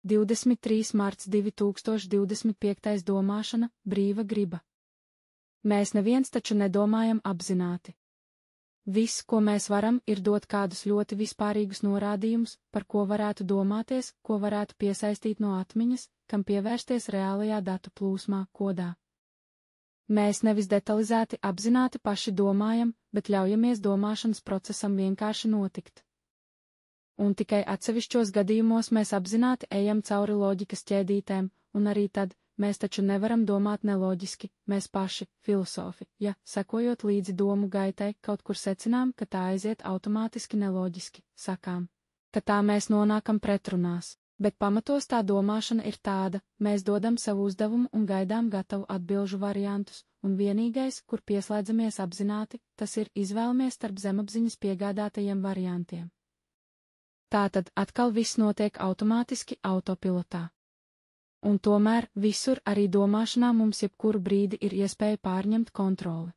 23. marts 2025. Domāšana, brīva griba. Mēs neviens taču nedomājam apzināti. Viss, ko mēs varam, ir dot kādus ļoti vispārīgus norādījumus, par ko varētu domāties, ko varētu piesaistīt no atmiņas, kam pievērsties reālajā datu plūsmā, kodā. Mēs nevis detalizēti apzināti paši domājam, bet ļaujamies domāšanas procesam vienkārši notikt. Un tikai atsevišķos gadījumos mēs apzināti ejam cauri loģikas ķēdītēm, un arī tad, mēs taču nevaram domāt neloģiski, mēs paši, filosofi, ja, sekojot līdzi domu gaitai, kaut kur secinām, ka tā aiziet automātiski neloģiski, sakām, ka tā mēs nonākam pretrunās, bet pamatos tā domāšana ir tāda, mēs dodam savu uzdevumu un gaidām gatavu atbilžu variantus, un vienīgais, kur pieslēdzamies apzināti, tas ir izvēlamies starp zemapziņas piegādātajiem variantiem. Tātad atkal viss notiek automātiski autopilotā. Un tomēr visur arī domāšanā mums jebkuru brīdi ir iespēja pārņemt kontroli.